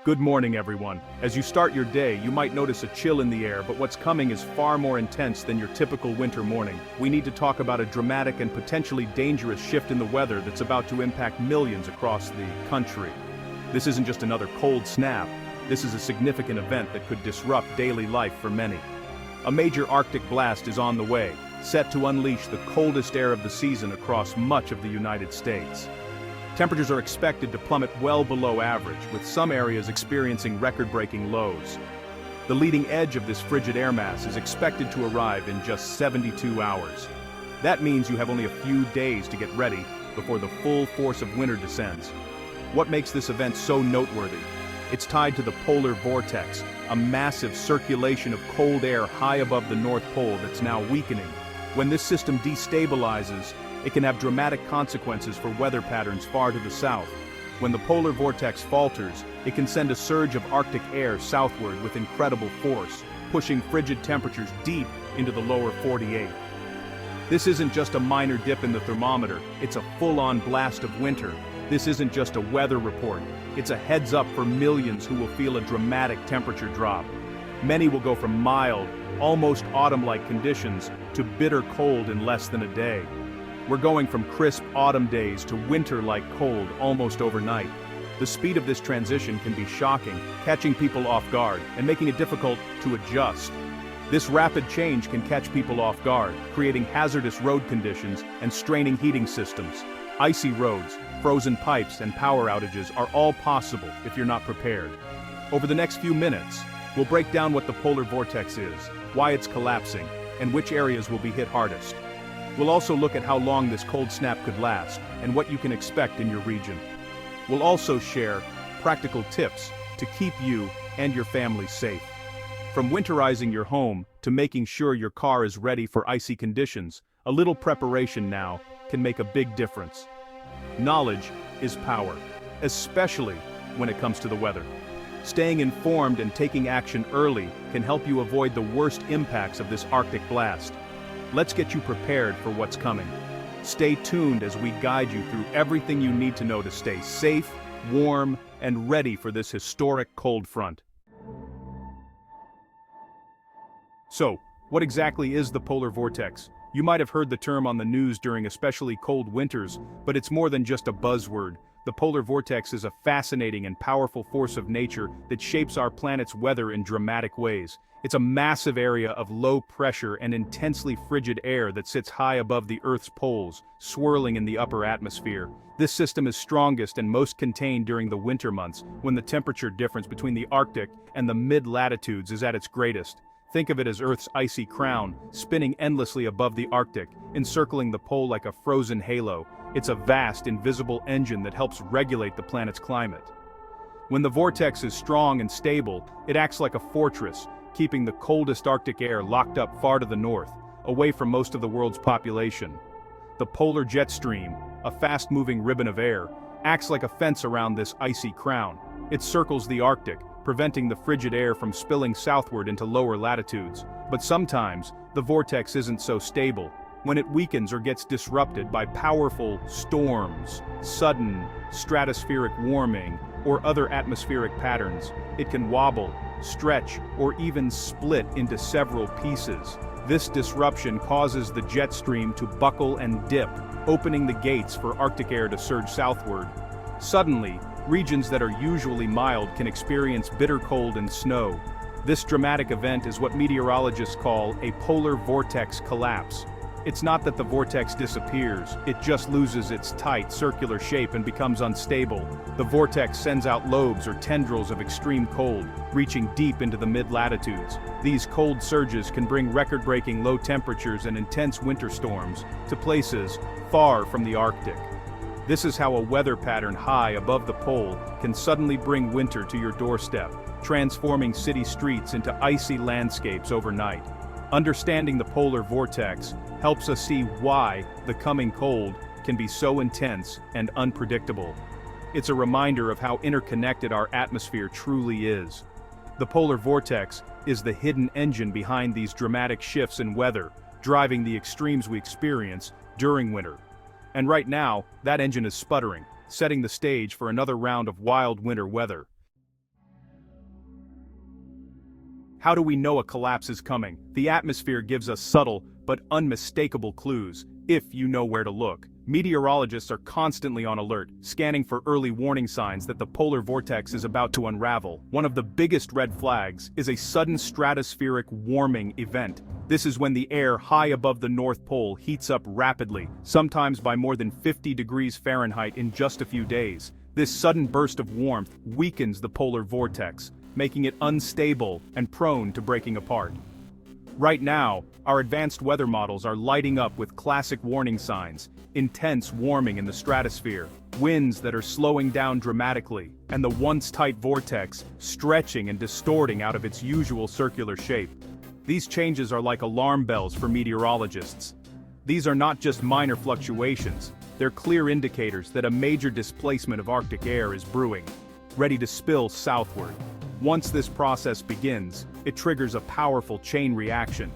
Good morning, everyone. As you start your day, you might notice a chill in the air, but what's coming is far more intense than your typical winter morning. We need to talk about a dramatic and potentially dangerous shift in the weather that's about to impact millions across the country. This isn't just another cold snap. This is a significant event that could disrupt daily life for many. A major Arctic blast is on the way, set to unleash the coldest air of the season across much of the United States. Temperatures are expected to plummet well below average, with some areas experiencing record-breaking lows. The leading edge of this frigid air mass is expected to arrive in just 72 hours. That means you have only a few days to get ready before the full force of winter descends. What makes this event so noteworthy? It's tied to the polar vortex, a massive circulation of cold air high above the North Pole that's now weakening. When this system destabilizes, it can have dramatic consequences for weather patterns far to the south. When the polar vortex falters, it can send a surge of Arctic air southward with incredible force, pushing frigid temperatures deep into the lower 48. This isn't just a minor dip in the thermometer, it's a full-on blast of winter. This isn't just a weather report, it's a heads-up for millions who will feel a dramatic temperature drop. Many will go from mild, almost autumn-like conditions to bitter cold in less than a day. We're going from crisp autumn days to winter-like cold almost overnight. The speed of this transition can be shocking, catching people off guard and making it difficult to adjust. This rapid change can catch people off guard, creating hazardous road conditions and straining heating systems. Icy roads, frozen pipes, and power outages are all possible if you're not prepared. Over the next few minutes, we'll break down what the polar vortex is, why it's collapsing, and which areas will be hit hardest. We'll also look at how long this cold snap could last and what you can expect in your region. We'll also share practical tips to keep you and your family safe. From winterizing your home to making sure your car is ready for icy conditions, a little preparation now can make a big difference. Knowledge is power, especially when it comes to the weather. Staying informed and taking action early can help you avoid the worst impacts of this Arctic blast. Let's get you prepared for what's coming. Stay tuned as we guide you through everything you need to know to stay safe, warm, and ready for this historic cold front. So, what exactly is the polar vortex? You might have heard the term on the news during especially cold winters, but it's more than just a buzzword. The polar vortex is a fascinating and powerful force of nature that shapes our planet's weather in dramatic ways. It's a massive area of low pressure and intensely frigid air that sits high above the Earth's poles, swirling in the upper atmosphere. This system is strongest and most contained during the winter months, when the temperature difference between the Arctic and the mid-latitudes is at its greatest. Think of it as Earth's icy crown, spinning endlessly above the Arctic, encircling the pole like a frozen halo. It's a vast, invisible engine that helps regulate the planet's climate. When the vortex is strong and stable, it acts like a fortress, keeping the coldest Arctic air locked up far to the north, away from most of the world's population. The polar jet stream, a fast-moving ribbon of air, acts like a fence around this icy crown. It circles the Arctic, preventing the frigid air from spilling southward into lower latitudes. But sometimes, the vortex isn't so stable. When it weakens or gets disrupted by powerful storms, sudden stratospheric warming, or other atmospheric patterns, it can wobble, stretch, or even split into several pieces. This disruption causes the jet stream to buckle and dip, opening the gates for Arctic air to surge southward. Suddenly, regions that are usually mild can experience bitter cold and snow. This dramatic event is what meteorologists call a polar vortex collapse. It's not that the vortex disappears, it just loses its tight, circular shape and becomes unstable. The vortex sends out lobes or tendrils of extreme cold, reaching deep into the mid-latitudes. These cold surges can bring record-breaking low temperatures and intense winter storms to places far from the Arctic. This is how a weather pattern high above the pole can suddenly bring winter to your doorstep, transforming city streets into icy landscapes overnight. Understanding the polar vortex helps us see why the coming cold can be so intense and unpredictable. It's a reminder of how interconnected our atmosphere truly is. The polar vortex is the hidden engine behind these dramatic shifts in weather, driving the extremes we experience during winter. And right now, that engine is sputtering, setting the stage for another round of wild winter weather. How do we know a collapse is coming? The atmosphere gives us subtle but unmistakable clues, if you know where to look. Meteorologists are constantly on alert, scanning for early warning signs that the polar vortex is about to unravel. One of the biggest red flags is a sudden stratospheric warming event. This is when the air high above the North Pole heats up rapidly, sometimes by more than 50 degrees Fahrenheit in just a few days. This sudden burst of warmth weakens the polar vortex, making it unstable and prone to breaking apart. Right now, our advanced weather models are lighting up with classic warning signs: intense warming in the stratosphere, winds that are slowing down dramatically, and the once tight vortex stretching and distorting out of its usual circular shape. These changes are like alarm bells for meteorologists. These are not just minor fluctuations, they're clear indicators that a major displacement of Arctic air is brewing, ready to spill southward. Once this process begins, it triggers a powerful chain reaction.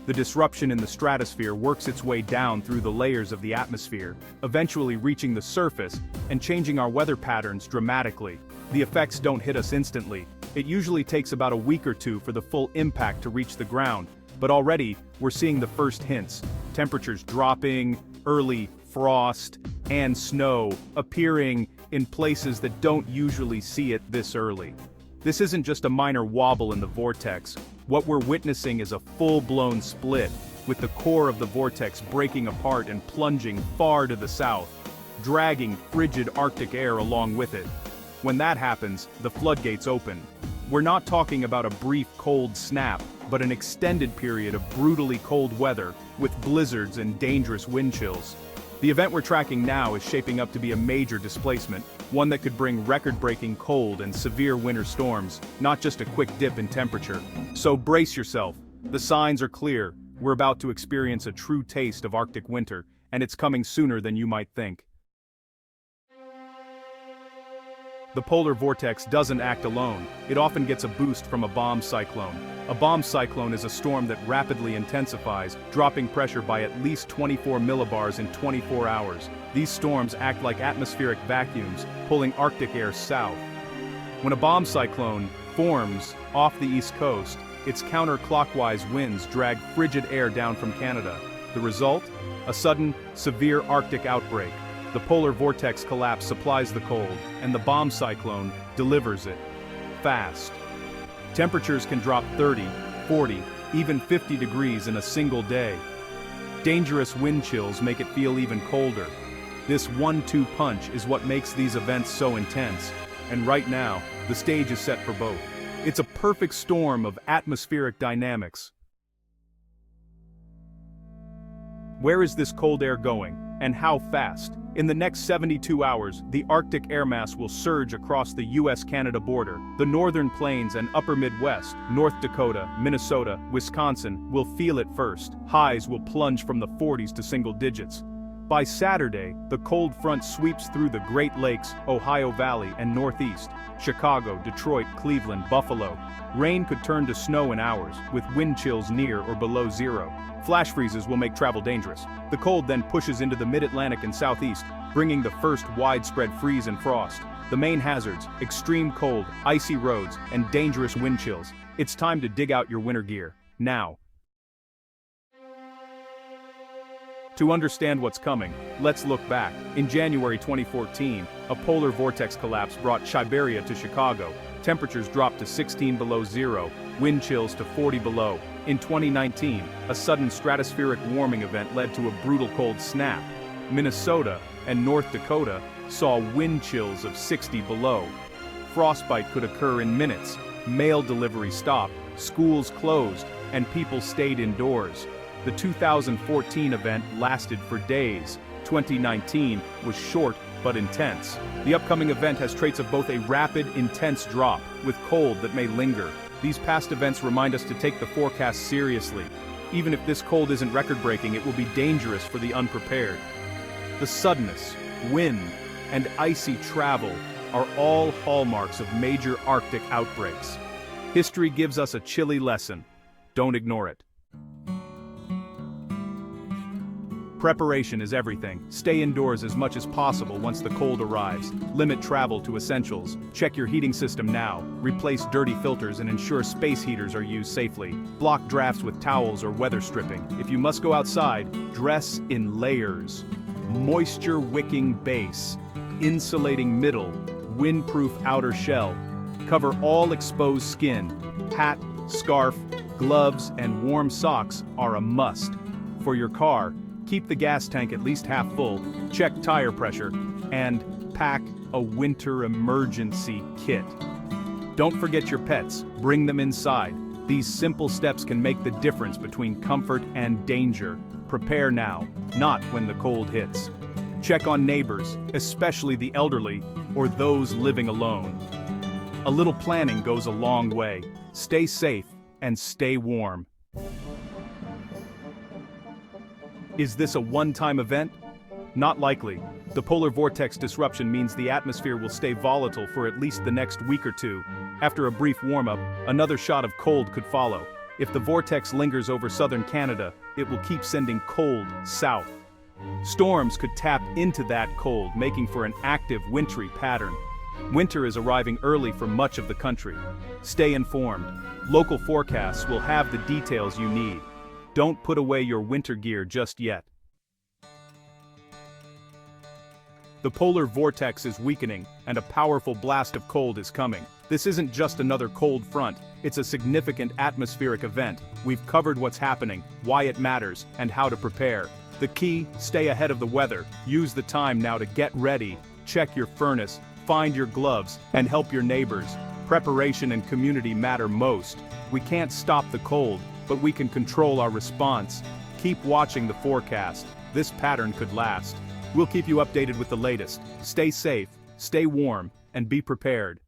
The disruption in the stratosphere works its way down through the layers of the atmosphere, eventually reaching the surface and changing our weather patterns dramatically. The effects don't hit us instantly. It usually takes about a week or two for the full impact to reach the ground, but already we're seeing the first hints: temperatures dropping, early frost, and snow appearing in places that don't usually see it this early. This isn't just a minor wobble in the vortex. What we're witnessing is a full-blown split, with the core of the vortex breaking apart and plunging far to the south, dragging frigid Arctic air along with it. When that happens, the floodgates open. We're not talking about a brief cold snap, but an extended period of brutally cold weather, with blizzards and dangerous wind chills. The event we're tracking now is shaping up to be a major displacement, one that could bring record-breaking cold and severe winter storms, not just a quick dip in temperature. So brace yourself. The signs are clear. We're about to experience a true taste of Arctic winter, and it's coming sooner than you might think. The polar vortex doesn't act alone. It often gets a boost from a bomb cyclone. A bomb cyclone is a storm that rapidly intensifies, dropping pressure by at least 24 millibars in 24 hours. These storms act like atmospheric vacuums, pulling Arctic air south. When a bomb cyclone forms off the east coast, its counterclockwise winds drag frigid air down from Canada. The result? A sudden, severe Arctic outbreak. The polar vortex collapse supplies the cold, and the bomb cyclone delivers it. Fast. Temperatures can drop 30, 40, even 50 degrees in a single day. Dangerous wind chills make it feel even colder. This 1-2 punch is what makes these events so intense, and right now, the stage is set for both. It's a perfect storm of atmospheric dynamics. Where is this cold air going, and how fast? In the next 72 hours, the Arctic air mass will surge across the US-Canada border. The northern plains and upper Midwest, North Dakota, Minnesota, Wisconsin, will feel it first. Highs will plunge from the 40s to single digits. By Saturday, the cold front sweeps through the Great Lakes, Ohio Valley, and Northeast. Chicago, Detroit, Cleveland, Buffalo. Rain could turn to snow in hours, with wind chills near or below zero. Flash freezes will make travel dangerous. The cold then pushes into the mid-Atlantic and southeast, bringing the first widespread freeze and frost. The main hazards: extreme cold, icy roads, and dangerous wind chills. It's time to dig out your winter gear, now. To understand what's coming, let's look back. In January 2014, a polar vortex collapse brought Siberia to Chicago. Temperatures dropped to 16 below zero, wind chills to 40 below. In 2019, a sudden stratospheric warming event led to a brutal cold snap. Minnesota and North Dakota saw wind chills of 60 below. Frostbite could occur in minutes. Mail delivery stopped, schools closed, and people stayed indoors. The 2014 event lasted for days. 2019 was short but intense. The upcoming event has traits of both a rapid, intense drop, with cold that may linger. These past events remind us to take the forecast seriously. Even if this cold isn't record-breaking, it will be dangerous for the unprepared. The suddenness, wind, and icy travel are all hallmarks of major Arctic outbreaks. History gives us a chilly lesson. Don't ignore it. Preparation is everything. Stay indoors as much as possible once the cold arrives. Limit travel to essentials. Check your heating system now. Replace dirty filters and ensure space heaters are used safely. Block drafts with towels or weather stripping. If you must go outside, dress in layers. Moisture-wicking base. Insulating middle. Windproof outer shell. Cover all exposed skin. Hat, scarf, gloves, and warm socks are a must. For your car, keep the gas tank at least half full, check tire pressure, and pack a winter emergency kit. Don't forget your pets, bring them inside. These simple steps can make the difference between comfort and danger. Prepare now, not when the cold hits. Check on neighbors, especially the elderly or those living alone. A little planning goes a long way. Stay safe and stay warm. Is this a one-time event? Not likely. The polar vortex disruption means the atmosphere will stay volatile for at least the next week or two. After a brief warm-up, another shot of cold could follow. If the vortex lingers over southern Canada, it will keep sending cold south. Storms could tap into that cold, making for an active wintry pattern. Winter is arriving early for much of the country. Stay informed. Local forecasts will have the details you need. Don't put away your winter gear just yet. The polar vortex is weakening, and a powerful blast of cold is coming. This isn't just another cold front, it's a significant atmospheric event. We've covered what's happening, why it matters, and how to prepare. The key, stay ahead of the weather. Use the time now to get ready, check your furnace, find your gloves, and help your neighbors. Preparation and community matter most. We can't stop the cold, but we can control our response. Keep watching the forecast. This pattern could last. We'll keep you updated with the latest. Stay safe, stay warm, and be prepared.